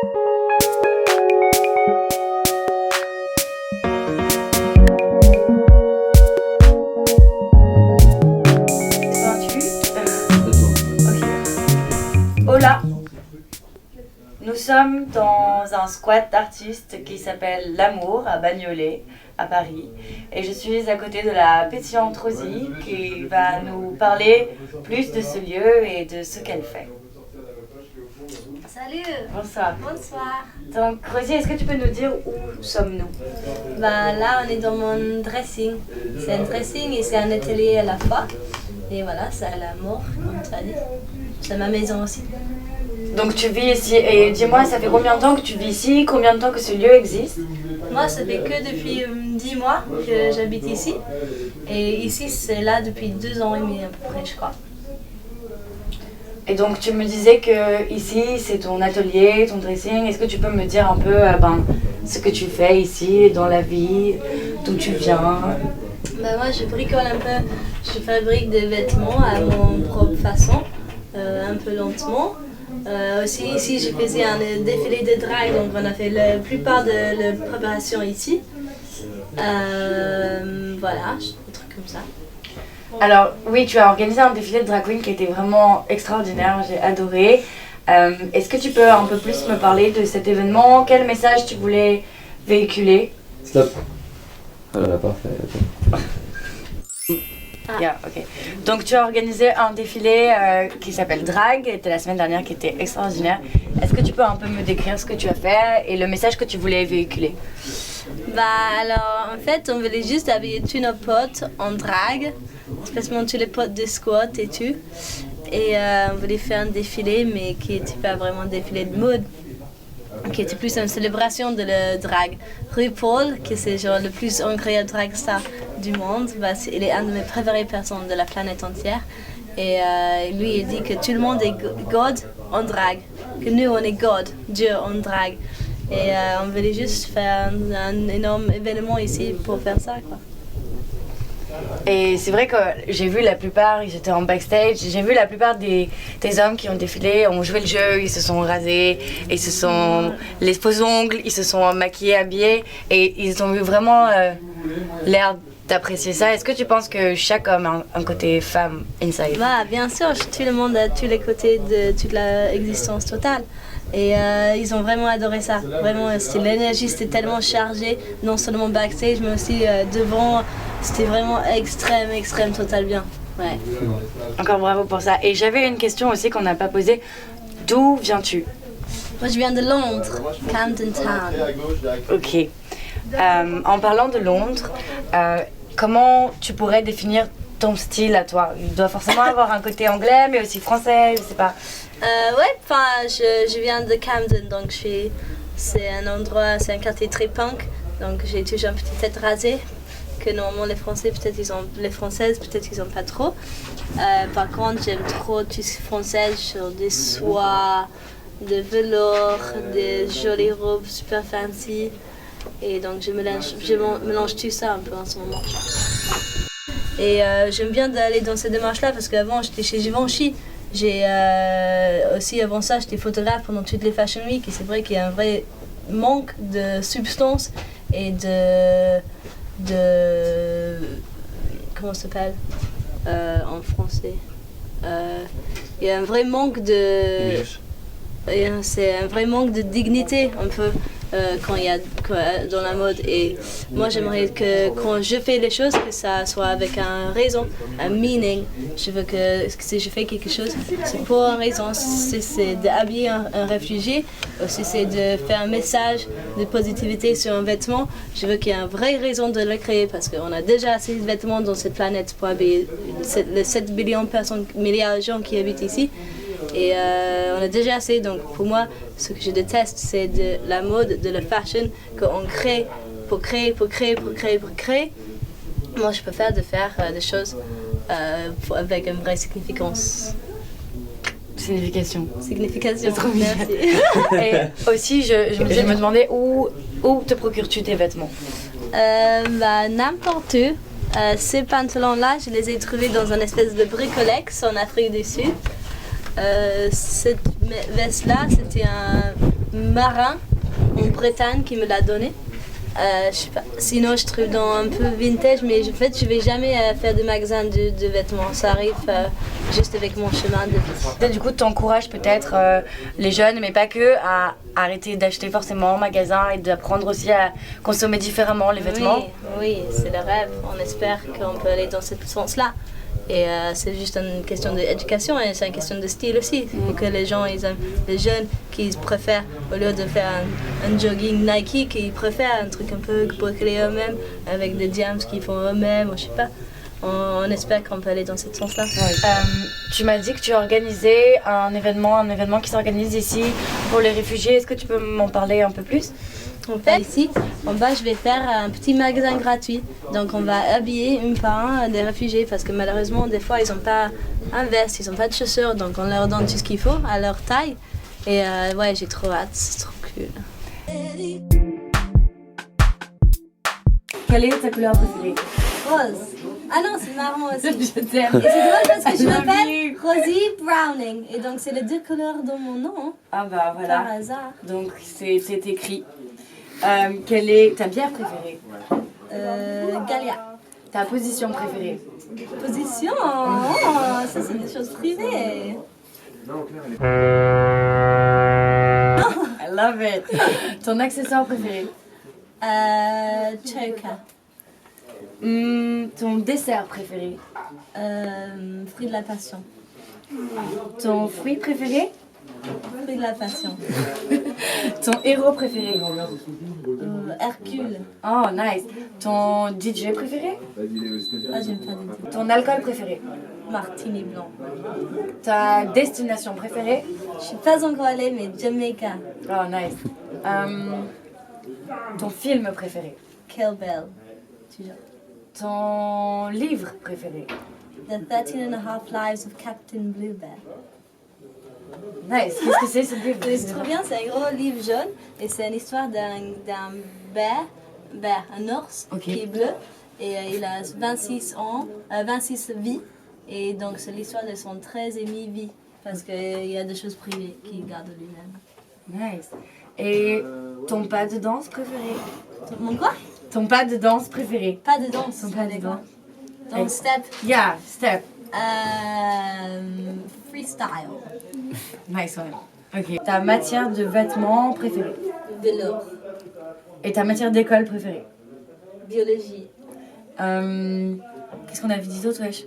Hola, nous sommes dans un squat d'artistes qui s'appelle L'Amour à Bagnolet, à Paris. Et je suis à côté de la pétillante Rosie qui va nous parler plus de ce lieu et de ce qu'elle fait. Salut. Bonsoir. Bonsoir. Donc Rosie, est-ce que tu peux nous dire où sommes-nous? Là, on est dans mon dressing. C'est un dressing et c'est un atelier à la fois. Et voilà, c'est à L'Amour, comme tu as dit. C'est ma maison aussi. Donc tu vis ici, et dis-moi, ça fait combien de temps que tu vis ici? Combien de temps que ce lieu existe? Moi, ça fait que depuis 10 mois que j'habite ici. Et ici, c'est là depuis 2 ans et demi à peu près, je crois. Et donc tu me disais que ici c'est ton atelier, ton dressing. Est-ce que tu peux me dire un peu ce que tu fais ici dans la vie, d'où tu viens? Moi je bricole un peu, je fabrique des vêtements à mon propre façon, un peu lentement. Aussi ici je faisais un défilé de drag, donc on a fait la plupart de la préparation ici. Voilà, des trucs comme ça. Alors oui, tu as organisé un défilé de drag queen qui était vraiment extraordinaire, j'ai adoré. Est-ce que tu peux un peu plus me parler de cet événement? Quel message tu voulais véhiculer? Stop. Voilà, parfait. Yeah, ok. Donc tu as organisé un défilé qui s'appelle Drag, c'était la semaine dernière, qui était extraordinaire. Est-ce que tu peux un peu me décrire ce que tu as fait et le message que tu voulais véhiculer? Alors en fait on voulait juste habiller tous nos potes en drag, spécialement tous les potes de squat et tout. Et on voulait faire un défilé mais qui n'était pas vraiment un défilé de mode, qui était plus une célébration de le drag. RuPaul, qui c'est genre le plus incroyable drag star du monde, il est un de mes préférées personnes de la planète entière. Et lui il dit que tout le monde est God en drag, que nous on est God, Dieu en drag. Et on voulait juste faire un énorme événement ici pour faire ça, quoi. Et c'est vrai que j'ai vu la plupart, ils étaient en backstage, j'ai vu la plupart des hommes qui ont défilé, ont joué le jeu, ils se sont rasés, ils se sont les faux ongles, ils se sont maquillés, habillés, et ils ont eu vraiment l'air d'apprécier ça. Est-ce que tu penses que chaque homme a un côté femme inside? Bien sûr, tout le monde a tous les côtés de toute l'existence totale. Et ils ont vraiment adoré ça. Vraiment, l'énergie c'était tellement chargé, non seulement backstage, mais aussi devant. C'était vraiment extrême, total bien. Ouais. Encore bravo pour ça. Et j'avais une question aussi qu'on n'a pas posée. D'où viens-tu? Moi, je viens de Londres, Camden Town. Ok. En parlant de Londres, comment tu pourrais définir ton style à toi? Il doit forcément avoir un côté anglais, mais aussi français, je sais pas. Je viens de Camden, donc c'est un endroit, c'est un quartier très punk, donc j'ai toujours une petite tête rasée, que normalement les Françaises peut-être ils ont pas trop. Par contre, j'aime trop tout ce français, sur des soies, de velours, des jolies robes super fancy, et donc je mélange tout ça un peu en ce moment. Et j'aime bien d'aller dans cette démarche-là parce qu'avant j'étais chez Givenchy. J'ai aussi avant ça j'étais photographe pendant toutes les Fashion Week et c'est vrai qu'il y a un vrai manque de substance et de comment ça s'appelle en français, il y a un vrai manque c'est un vrai manque de dignité un peu quand il y a dans la mode. Et moi j'aimerais que quand je fais les choses que ça soit avec une raison, un meaning. Je veux que si je fais quelque chose c'est pour une raison. Si c'est d'habiller un réfugié ou si c'est de faire un message de positivité sur un vêtement, je veux qu'il y ait une vraie raison de le créer parce qu'on a déjà assez de vêtements dans cette planète pour habiller les 7 milliards de gens qui habitent ici. Et on a déjà assez, donc pour moi, ce que je déteste, c'est de la mode, de la fashion, qu'on crée pour créer. Moi, je préfère de faire des choses avec une vraie significance. Signification. C'est trop bien. Merci. Et aussi, je me demandais où te procures-tu tes vêtements? N'importe où. Ces pantalons-là, je les ai trouvés dans un espèce de bricolex en Afrique du Sud. Cette veste-là, c'était Marin en Bretagne qui me l'a donné. Je sais pas. Sinon, je trouve dans un peu vintage, mais en fait, je vais jamais faire de magasin de vêtements. Ça arrive juste avec mon chemin de vie. Et du coup, tu encourages peut-être les jeunes, mais pas que, à arrêter d'acheter forcément en magasin et d'apprendre aussi à consommer différemment les vêtements. Oui, c'est le rêve. On espère qu'on peut aller dans ce sens-là. Et c'est juste une question d'éducation et c'est une question de style aussi. Il faut que les gens, ils aiment, les jeunes qui préfèrent, au lieu de faire un jogging Nike, qu'ils préfèrent un truc un peu bricolé eux-mêmes, avec des diams qu'ils font eux-mêmes, je sais pas. On espère qu'on peut aller dans ce sens-là. Tu m'as dit que tu as organisé un événement qui s'organise ici pour les réfugiés. Est-ce que tu peux m'en parler un peu plus? En fait, ici, en bas, je vais faire un petit magasin gratuit. Donc, on va habiller une par un des réfugiés parce que malheureusement, des fois, ils n'ont pas un veste, ils n'ont pas de chaussures. Donc, on leur donne tout ce qu'il faut à leur taille. Et ouais, j'ai trop hâte, c'est trop cool. Quelle est ta couleur préférée? Rose. Ah non, c'est marron aussi. Je t'aime. Et c'est drôle parce que je m'appelle Rosie Browning. Et donc, c'est les deux couleurs dans mon nom. Ah bah voilà. Par hasard. Donc c'est écrit. Quelle est ta bière préférée? Galia. Ta position préférée? Position. Oh, ça, c'est des choses privées. I love it. Ton accessoire préféré? Choker. Ton dessert préféré? Fruit de la passion. Ton fruit préféré? Fruit de la passion. Ton héros préféré? Hercule. Oh, nice. Ton DJ préféré? Ah, j'aime pas du tout. Ton alcool préféré? Martini blanc. Ta destination préférée? Je suis pas encore allée, mais Jamaica. Oh, nice. Ton film préféré? Kill Bill. Toujours. Ton livre préféré? The 13.5 Lives of Captain Bluebeard. Nice. Qu'est-ce que c'est ce livre? C'est trop bien, c'est un gros livre jaune et c'est une histoire d'un un ours qui est bleu et il a 26 ans, 26 vies et donc c'est l'histoire de son 13e vie parce qu'il y a des choses privées qu'il garde lui-même. Nice. Et ton pas de danse préféré? Mon quoi? Ton pas de danse préféré? Pas de danse. Ton pas de danse. Donc step. Yeah, step. Freestyle. Nice one. Ok. Ta matière de vêtements préférée? Velours. Et ta matière d'école préférée? Biologie. Qu'est-ce qu'on avait dit d'autre, wesh?